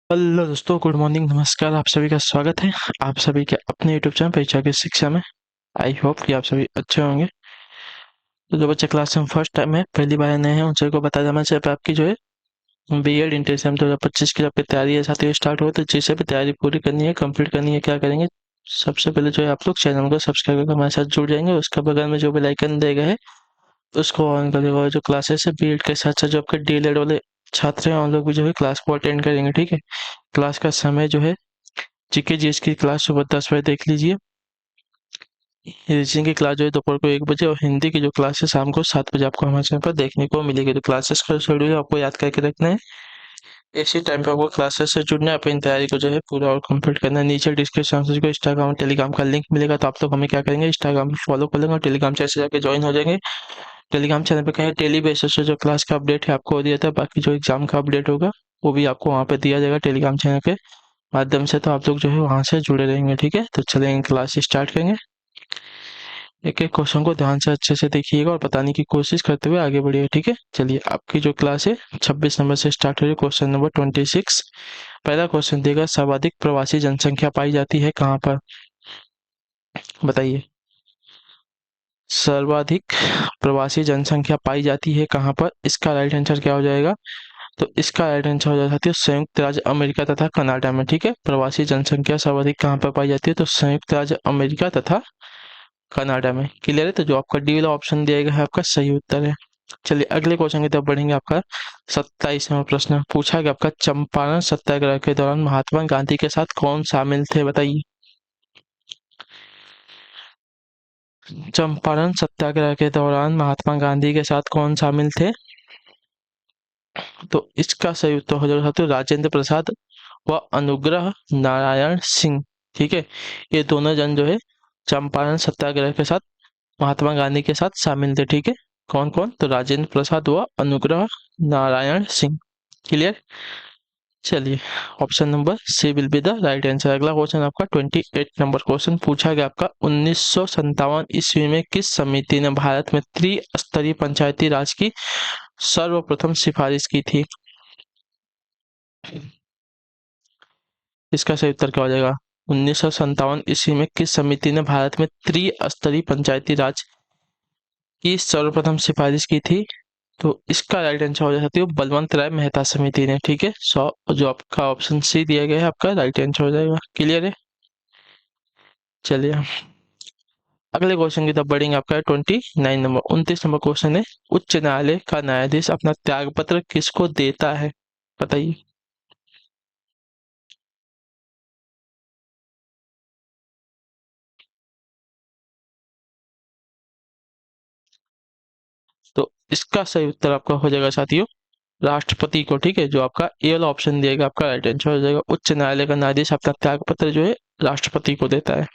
Hello दोस्तों, good morning, नमस्कार। आप सभी का स्वागत है आप सभी के अपने यूट्यूब चैनल परीक्षा की शिक्षा में। आई होप कि आप सभी अच्छे होंगे। तो जो बच्चे क्लास में फर्स्ट टाइम है, पहली बार नए हैं, उन सभी को बता देना चाहिए आपकी जो है बीएड इंटर एग्जाम 2025 की आपकी तैयारी है साथ ही स्टार्ट हो, तो जिसे भी तैयारी पूरी करनी है, कंप्लीट करनी है, क्या करेंगे, सबसे पहले जो है आप लोग चैनल को सब्सक्राइब करके हमारे साथ जुड़ जाएंगे। उसके बगल में जो बेल आइकन देगा है उसको ऑन कर देगा, और जो क्लासेस है बीएड के साथ साथ जो आपके डीएलएड वाले छात्र हैं उन लोग भी जो है क्लास को अटेंड करेंगे। ठीक है, क्लास का समय जो है जीके जीएस की क्लास सुबह 10 बजे देख लीजिए। रीजनिंग की क्लास जो है दोपहर को 1 बजे, और हिंदी की जो क्लास है शाम को 7 बजे आपको हमारे चैनल पर देखने को मिलेगी। तो क्लासेस का शेड्यूल आपको याद करके रखना है, इसी टाइम पे आपको क्लासेस से जुड़ना है, अपनी तैयारी को जो है पूरा और कंप्लीट करना है। नीचे डिस्क्रिप्शन में इंस्टाग्राम टेलीग्राम का लिंक मिलेगा, तो आप लोग हमें क्या करेंगे, इंस्टाग्राम में फॉलो कर लेंगे और टेलीग्राम चैनल से जाकर ज्वाइन हो जाएंगे। टेलीग्राम चैनल पे कहें डेली बेसिस पे जो क्लास का अपडेट है आपको दिया था, बाकी जो एग्जाम का अपडेट होगा वो भी आपको वहाँ पे दिया जाएगा टेलीग्राम चैनल के माध्यम से। तो आप लोग जो है वहाँ से जुड़े रहेंगे। ठीक है, तो चलेंगे क्लास स्टार्ट करेंगे। एक एक क्वेश्चन को ध्यान से अच्छे से देखिएगा और बताने की कोशिश करते हुए आगे बढ़िएगा। ठीक है, चलिए आपकी जो क्लास है 26 नंबर से स्टार्ट हो रही है। Question number 26। पहला क्वेश्चन देगा, सर्वाधिक प्रवासी जनसंख्या पाई जाती है कहाँ पर, बताइए। सर्वाधिक प्रवासी जनसंख्या पाई जाती है कहाँ पर, इसका राइट आंसर क्या हो जाएगा। तो इसका राइट आंसर हो जाता है संयुक्त राज्य अमेरिका तथा कनाडा में। ठीक है, प्रवासी जनसंख्या सर्वाधिक कहाँ पर पाई जाती है, तो संयुक्त राज्य अमेरिका तथा कनाडा में। क्लियर है, तो जो आपका डी वाला ऑप्शन दिया गया है आपका सही उत्तर है। चलिए अगले क्वेश्चन की तरफ बढ़ेंगे। आपका 27वां प्रश्न पूछा गया आपका, चंपारण सत्याग्रह के दौरान महात्मा गांधी के साथ कौन शामिल थे, बताइए। चंपारण सत्याग्रह के दौरान महात्मा गांधी के साथ कौन शामिल थे, तो इसका सही उत्तर हो जाएगा तो राजेंद्र प्रसाद व अनुग्रह नारायण सिंह। ठीक है, ये दोनों जन जो है चंपारण सत्याग्रह के साथ महात्मा गांधी के साथ शामिल थे। ठीक है, कौन कौन, तो राजेंद्र प्रसाद व अनुग्रह नारायण सिंह। क्लियर। चलिए option number C will be the right answer. अगला क्वेश्चन आपका 28 नंबर क्वेश्चन पूछा गया आपका, 1957 ईस्वी में किस समिति ने भारत में त्रिस्तरीय पंचायती राज की सर्वप्रथम सिफारिश की थी, इसका सही उत्तर क्या हो जाएगा। 1957 ईस्वी में किस समिति ने भारत में त्रिस्तरीय पंचायती राज की सर्वप्रथम सिफारिश की थी, तो इसका राइट आंसर हो जाता है बलवंत राय मेहता समिति ने। ठीक है, सो जो आपका ऑप्शन सी दिया गया है आपका राइट आंसर हो जाएगा। क्लियर है। चलिए अगले क्वेश्चन की तरफ बढ़ेंगे। आपका 29 नंबर क्वेश्चन है, उच्च न्यायालय का न्यायाधीश अपना त्यागपत्र किसको देता है, बताइए। तो इसका सही उत्तर आपका हो जाएगा साथियों राष्ट्रपति को। ठीक है, जो आपका ए वाला ऑप्शन दिएगा आपका राइट आंसर हो जाएगा। उच्च न्यायालय का न्यायाधीश अपना त्यागपत्र जो है राष्ट्रपति को देता है।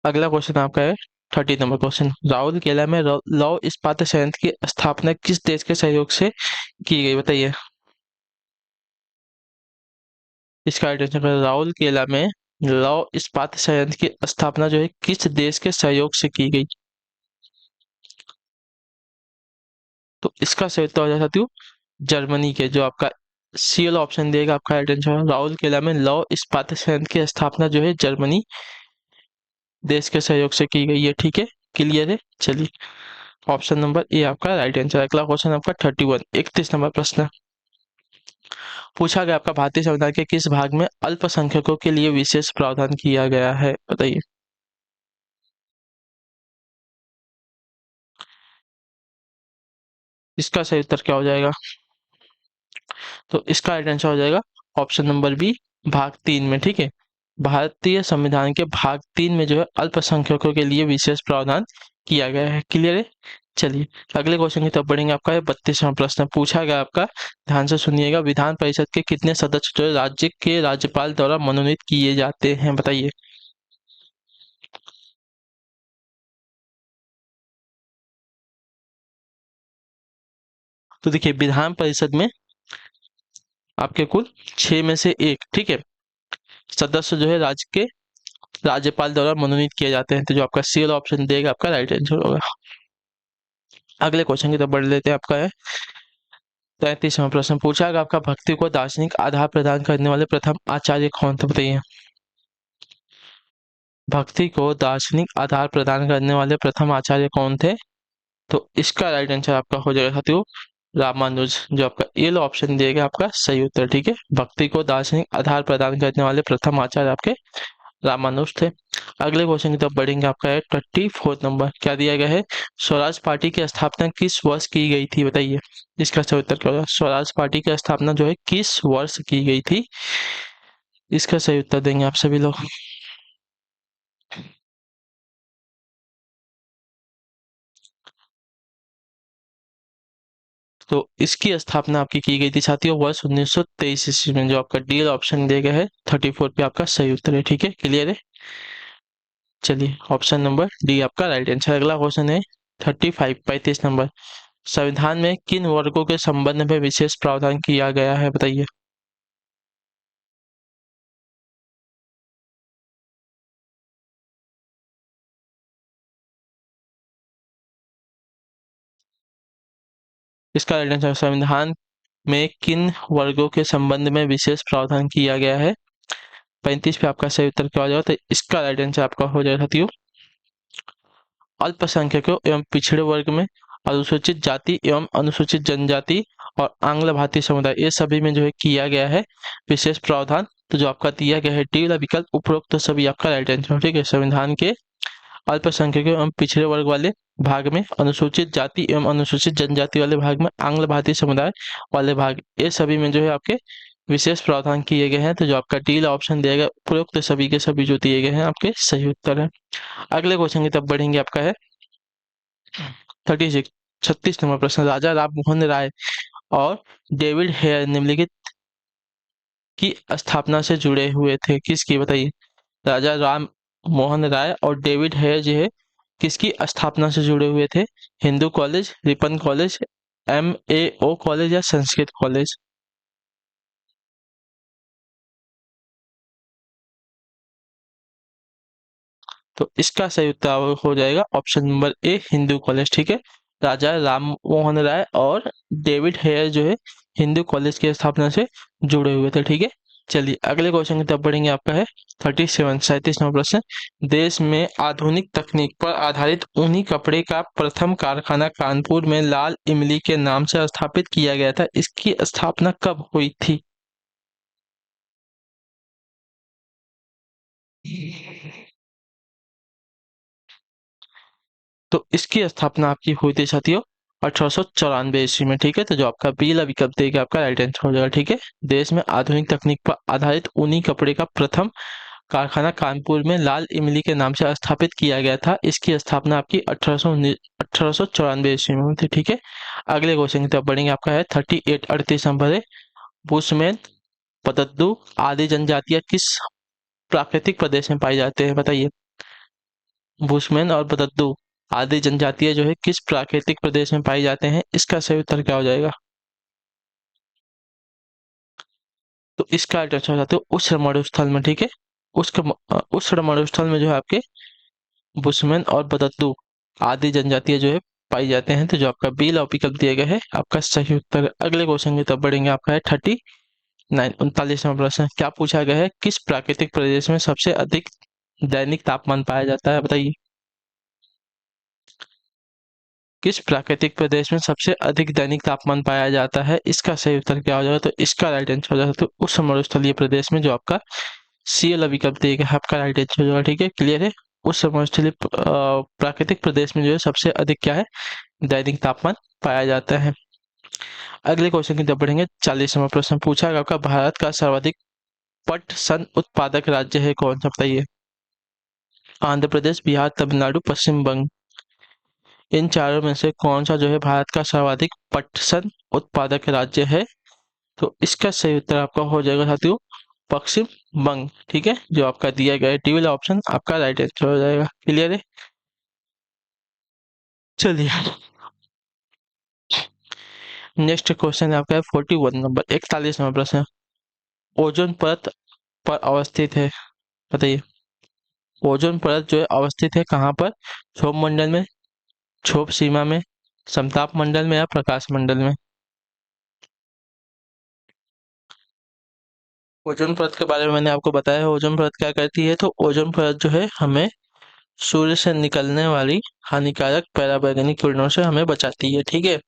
अगला क्वेश्चन आपका है 30 नंबर क्वेश्चन, राउरकेला केला में लौह इस्पात संयंत्र की स्थापना किस देश के सहयोग से की गई, बताइए। इसका राइट आंसर है राउरकेला में लौह इस्पात संयंत्र की स्थापना जो है किस देश के सहयोग से की गई, तो इसका सही उत्तर हो जाता साथियों जर्मनी के। जो आपका सी वाला ऑप्शन देगा आपका राइट आंसर, राउरकेला में लौह इस्पात संयंत्र की स्थापना जो है जर्मनी देश के सहयोग से की गई है। ठीक है, क्लियर है। चलिए ऑप्शन नंबर ए आपका राइट आंसर। अगला क्वेश्चन आपका 31 नंबर प्रश्न पूछा गया आपका, भारतीय संविधान के किस भाग में अल्पसंख्यकों के लिए विशेष प्रावधान किया गया है, बताइए। इसका सही उत्तर क्या हो जाएगा, तो इसका राइट आंसर हो जाएगा ऑप्शन नंबर बी भाग 3 में। ठीक है, भारतीय संविधान के भाग 3 में जो है अल्पसंख्यकों के लिए विशेष प्रावधान किया गया है। क्लियर है। चलिए अगले क्वेश्चन की तरफ बढ़ेंगे। आपका 32वां प्रश्न पूछा गया आपका, ध्यान से सुनिएगा, विधान परिषद के कितने सदस्य जो है राज्य के राज्यपाल द्वारा मनोनीत किए जाते हैं, बताइए। तो देखिए विधान परिषद में आपके कुल 6 में से 1, ठीक है, सदस्य जो है राज्य के राज्यपाल द्वारा मनोनीत किए जाते हैं। तो जो आपका सी वाला ऑप्शन देगा आपका राइट आंसर होगा। अगले क्वेश्चन की तरफ बढ़ लेते हैं। आपका है 33वां प्रश्न पूछा गया आपका, भक्ति को दार्शनिक आधार प्रदान करने वाले प्रथम आचार्य कौन थे, बताइए। भक्ति को दार्शनिक आधार प्रदान करने वाले प्रथम आचार्य कौन थे? तो इसका राइट आंसर आपका हो जाएगा साथियों रामानुज। जो आपका ये ऑप्शन दिया गया आपका सही उत्तर, ठीक है। भक्ति को दार्शनिक आधार प्रदान करने वाले प्रथम आचार्य आपके रामानुज थे। अगले क्वेश्चन की तरफ बढ़ेंगे। आपका है 34 नंबर, क्या दिया गया है? स्वराज पार्टी की स्थापना किस वर्ष की गई थी, बताइए। इसका सही उत्तर क्या होगा? स्वराज पार्टी की स्थापना जो है किस वर्ष की गई थी, इसका सही उत्तर देंगे आप सभी लोग। तो इसकी स्थापना आपकी की गई थी साथियों वर्ष 1923 ईस्वी में। जो आपका डी ऑप्शन दिया गया है 34 पे आपका सही उत्तर है, ठीक है, क्लियर है। चलिए ऑप्शन नंबर डी आपका राइट आंसर। अगला क्वेश्चन है 35 नंबर, संविधान में किन वर्गों के संबंध में विशेष प्रावधान किया गया है, बताइए। इसका राइट आंसर, संविधान में किन वर्गों के संबंध में विशेष प्रावधान किया गया है। 35 पे आपका सही उत्तर क्या हो जाएगा? तो इसका राइट आंसर आपका हो जाएगा साथियों अल्पसंख्यकों एवं पिछड़े वर्ग में, अनुसूचित जाति एवं अनुसूचित जनजाति और आंग्ल भाषी समुदाय, ये सभी में जो है किया गया है विशेष प्रावधान। तो जो आपका दिया गया है डी वाला विकल्प उपरोक्त तो सभी आपका राइट आंसर, ठीक है। संविधान के अल्पसंख्यकों एवं पिछड़े वर्ग वाले भाग में, अनुसूचित जाति एवं अनुसूचित जनजाति वाले भाग में, आंग्ल भाषी समुदाय वाले भाग, ये सभी में जो है आपके विशेष प्रावधान किए गए हैं। तो जो आपका डी ऑप्शन दिया गया उपरोक्त सभी के सभी जो दिए गए हैं आपके सही उत्तर है। अगले क्वेश्चन की तरफ बढ़ेंगे। आपका है 36 36 नंबर प्रश्न, राजा राम मोहन राय और डेविड हेयर निम्नलिखित की स्थापना से जुड़े हुए थे, किसकी, बताइए। राजा राम मोहन राय और डेविड हेयर जो है किसकी स्थापना से जुड़े हुए थे? Hindu college, Ripon college, MAO college या संस्कृत कॉलेज। तो इसका सही उत्तर हो जाएगा option number A Hindu college, ठीक है। राजा राम मोहन राय और डेविड हेयर जो है हिंदू कॉलेज की स्थापना से जुड़े हुए थे, ठीक है। चलिए अगले क्वेश्चन की तरफ बढ़ेंगे। आपका है 37 नंबर प्रश्न, देश में आधुनिक तकनीक पर आधारित ऊनी कपड़े का प्रथम कारखाना कानपुर में लाल इमली के नाम से स्थापित किया गया था, इसकी स्थापना कब हुई थी? तो इसकी स्थापना आपकी हुई थी साथियों 1894 ईस्वी में, ठीक है। तो जो आपका बी वाला विकल्प देगा आपका राइट आंसर हो जाएगा, ठीक है। देश में आधुनिक तकनीक पर आधारित ऊनी कपड़े का प्रथम कारखाना कानपुर में लाल इमली के नाम से स्थापित किया गया था, इसकी स्थापना आपकी 1894 ईस्वी में हुई थी, ठीक है। अगले क्वेश्चन की तरफ बढ़ेंगे। आपका है 38 नंबर है, बुशमैन, पतद्दू आदि जनजातियां किस प्राकृतिक प्रदेश में पाई जाते हैं, बताइए। बुशमैन और बदद्दू आदि जनजातियां जो है किस प्राकृतिक प्रदेश में पाई जाते हैं, इसका सही उत्तर क्या हो जाएगा? तो इसका आंसर हो जाते हो उष्ण मरुस्थल में, ठीक है। उष्ण मरुस्थल में जो है आपके बुशमैन और बदद्दू आदि जनजातियां जो है पाई जाते हैं। तो जो आपका बी विकल्प दिया गया है आपका सही उत्तर है। अगले क्वेश्चन की तरफ बढ़ेंगे। आपका है 39 प्रश्न, क्या पूछा गया है? किस प्राकृतिक प्रदेश में सबसे अधिक दैनिक तापमान पाया जाता है, बताइए। किस प्राकृतिक प्रदेश में सबसे अधिक दैनिक तापमान पाया जाता है, इसका सही उत्तर क्या हो जाएगा? तो इसका राइट आंसर हो जाएगा तो उस मरुस्थलीय प्रदेश में जो आपका सी वाला विकल्प दिएगा आपका राइट आंसर हो जाएगा, ठीक है, क्लियर है। उस मरुस्थलीय प्राकृतिक प्रदेश में जो है सबसे अधिक क्या है दैनिक तापमान पाया जाता है। अगले क्वेश्चन की तरफ बढ़ेंगे। 40वां प्रश्न पूछा गया आपका, भारत का सर्वाधिक पटसन उत्पादक राज्य है कौन सा, बताइए। आंध्र प्रदेश, बिहार, तमिलनाडु, पश्चिम बंग, इन चारों में से कौन सा जो है भारत का सर्वाधिक पटसन उत्पादक राज्य है? तो इसका सही उत्तर आपका हो जाएगा साथियों पश्चिम बंग, ठीक है। जो आपका दिया गया है डी वाला ऑप्शन आपका राइट आंसर हो जाएगा, क्लियर है। चलिए नेक्स्ट क्वेश्चन है आपका 41 नंबर 41 नंबर प्रश्न, ओजोन परत पर अवस्थित है, बताइए। ओजोन परत जो है अवस्थित है कहाँ पर? क्षोभ मंडल में, क्षोभ सीमा में, समताप मंडल में या प्रकाश मंडल में? ओजोन परत के बारे में मैंने आपको बताया है। ओजोन परत क्या करती है, तो ओजोन परत जो है हमें सूर्य से निकलने वाली हानिकारक पराबैंगनी किरणों से हमें बचाती है। ठीक है,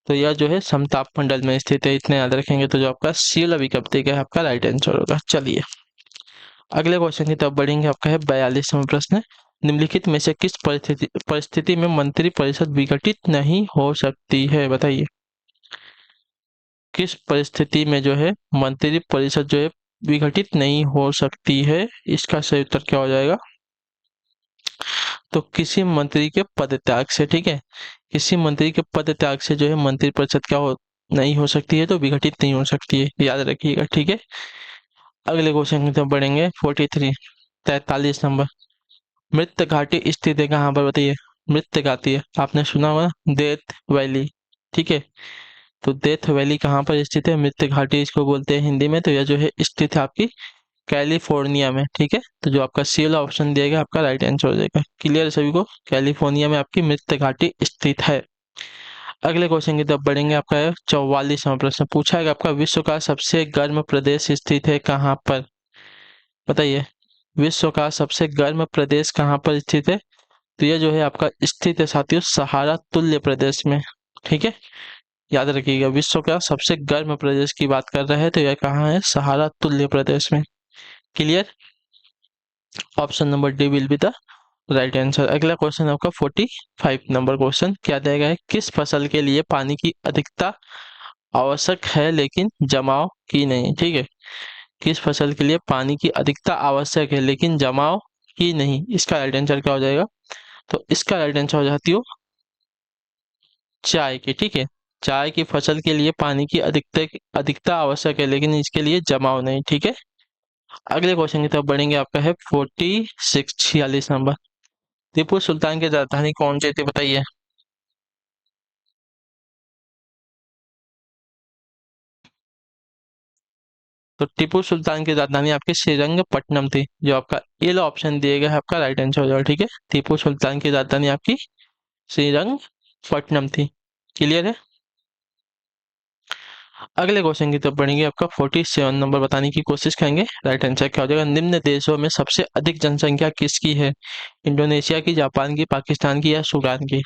तो यह जो है समताप मंडल में स्थित है, इतने याद रखेंगे। तो जो आपका सी वाला विकल्प है आपका राइट आंसर होगा। चलिए अगले क्वेश्चन की तरफ बढ़ेंगे। आपका है 42वां प्रश्न, निम्नलिखित में से किस परिस्थिति में मंत्री परिषद विघटित नहीं हो सकती है, बताइए। किस परिस्थिति में जो है मंत्री परिषद जो है विघटित नहीं हो सकती है, इसका सही उत्तर क्या हो जाएगा, तो किसी मंत्री के पद त्याग से। ठीक है, किसी मंत्री के पद त्याग से जो है मंत्री परिषद क्या हो नहीं हो सकती है, तो विघटित नहीं हो सकती है, याद रखिएगा। ठीक है, अगले क्वेश्चन की तरफ बढ़ेंगे। 43 43 नंबर, मृत घाटी स्थित है कहाँ पर, बताइए। मृत घाटी है, आपने सुना होगा डेथ वैली। ठीक है, तो डेथ वैली कहाँ पर स्थित है, मृत घाटी इसको बोलते हैं हिंदी में। तो यह जो है स्थित है आपकी कैलिफोर्निया में। ठीक है, तो जो आपका सी वाला ऑप्शन दिया गया आपका राइट आंसर हो जाएगा। क्लियर है सभी को, कैलिफोर्निया में आपकी मृत घाटी स्थित है। अगले क्वेश्चन की तरफ बढ़ेंगे। आपका है 44वां प्रश्न, पूछा है कि आपका विश्व का सबसे गर्म प्रदेश स्थित है कहाँ पर, बताइए। विश्व का सबसे गर्म प्रदेश कहाँ पर स्थित है, तो यह जो है आपका स्थित है साथियों सहारा तुल्य प्रदेश में। ठीक है, याद रखिएगा, विश्व का सबसे गर्म प्रदेश की बात कर रहे हैं तो यह कहाँ है, सहारा तुल्य प्रदेश में। Clear, option number D will be the right answer. अगला क्वेश्चन आपका 45 नंबर क्वेश्चन, क्या दिया गया है, किस फसल के लिए पानी की अधिकता आवश्यक है लेकिन जमाव की नहीं। ठीक है, किस फसल के लिए पानी की अधिकता आवश्यक है लेकिन जमाव की नहीं, इसका राइट आंसर क्या हो जाएगा, तो इसका राइट आंसर हो जाती हो चाय की। ठीक है, चाय की फसल के लिए पानी की अधिकता अधिकता आवश्यक है लेकिन इसके लिए जमाव नहीं। ठीक है, अगले क्वेश्चन की तरफ बढ़ेंगे। आपका है 46 नंबर, टीपू सुल्तान की राजधानी कौन सी थी, बताइए। तो टीपू सुल्तान की राजधानी आपकी श्रीरंगपट्टनम थी, जो आपका ए ऑप्शन दिए गया है आपका राइट आंसर हो जाएगा। ठीक है, टीपू सुल्तान की राजधानी आपकी श्रीरंगपट्टनम थी। क्लियर है, अगले क्वेश्चन की तरफ बढ़ेंगे। आपका 47 नंबर बताने की कोशिश करेंगे, राइट आंसर क्या हो जाएगा, निम्न देशों में सबसे अधिक जनसंख्या किसकी है, इंडोनेशिया की, जापान की, पाकिस्तान की या सूडान की।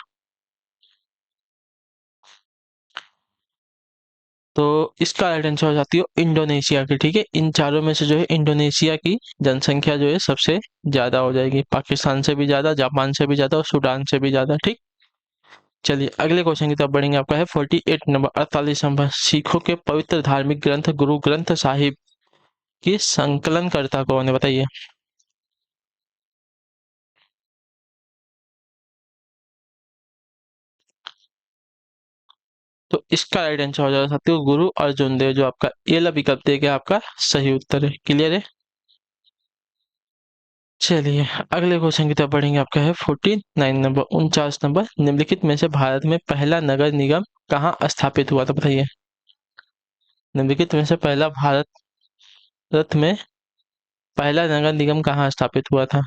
तो इसका राइट आंसर हो जाती है इंडोनेशिया की। ठीक है, इन चारों में से जो है इंडोनेशिया की जनसंख्या जो है सबसे ज्यादा हो जाएगी, पाकिस्तान से भी ज्यादा, जापान से भी ज्यादा और सूडान से भी ज्यादा। ठीक, चलिए अगले क्वेश्चन की तरफ बढ़ेंगे। आपका है 48 नंबर 48 नंबर, सिखों के पवित्र धार्मिक ग्रंथ गुरु ग्रंथ साहिब की संकलनकर्ता कौन है, बताइए। तो इसका राइट आंसर हो जाएगा साथियों गुरु अर्जुन देव, जो आपका ये वाला विकल्प देगा आपका सही उत्तर है। क्लियर है, चलिए अगले क्वेश्चन की तरफ बढ़ेंगे। आपका है 49 नंबर 49 नंबर, निम्नलिखित में से भारत में पहला नगर निगम कहाँ स्थापित हुआ था, बताइए। निम्नलिखित में से पहला भारत में पहला नगर निगम कहाँ स्थापित हुआ था,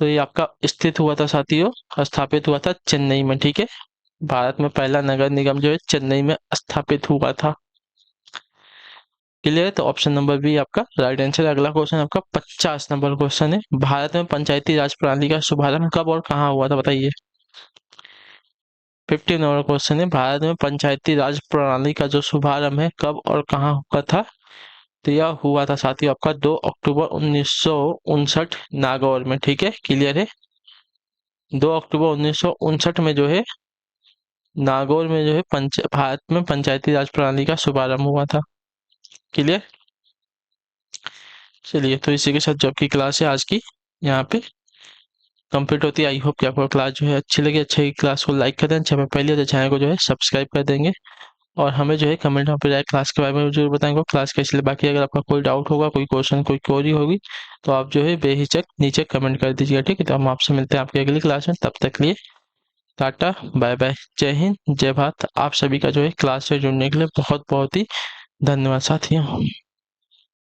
तो ये आपका स्थित हुआ था साथियों, स्थापित हुआ था चेन्नई में। ठीक है, भारत में पहला नगर निगम जो है चेन्नई में स्थापित हुआ था। क्लियर है, तो ऑप्शन नंबर बी आपका राइट आंसर। अगला क्वेश्चन आपका 50 नंबर क्वेश्चन है, भारत में पंचायती राज प्रणाली का शुभारंभ कब और कहाँ हुआ था, बताइए। 50 नंबर क्वेश्चन है, भारत में पंचायती राज प्रणाली का जो शुभारंभ है कब और कहाँ हुआ था, तो यह हुआ था साथियों आपका 2 अक्टूबर 1959 नागौर में। ठीक है, क्लियर है, 2 अक्टूबर 1959 में जो है नागौर में जो है भारत में पंचायती राज प्रणाली का शुभारंभ हुआ था। क्लियर, चलिए तो इसी के साथ जो आपकी क्लास है आज की यहाँ पे कंप्लीट होती है। आई होप कि आपको क्लास जो है अच्छी लगी, अच्छी क्लास को लाइक कर दें, अच्छा मैं पहले तो चैनल को जो है सब्सक्राइब कर देंगे और हमें जो है कमेंट में जाए क्लास के बारे में जरूर बताएंगे क्लास कैसे। बाकी अगर आपका कोई डाउट होगा, कोई क्वेश्चन, कोई क्वेरी होगी तो आप जो है बेहिचक नीचे कमेंट कर दीजिएगा। ठीक है, तो हम आपसे मिलते हैं आपकी अगली क्लास में, तब तक लिए टाटा बाय बाय, जय हिंद जय भारत। आप सभी का जो है क्लास से जुड़ने के लिए बहुत बहुत ही धन्यवाद साथियों।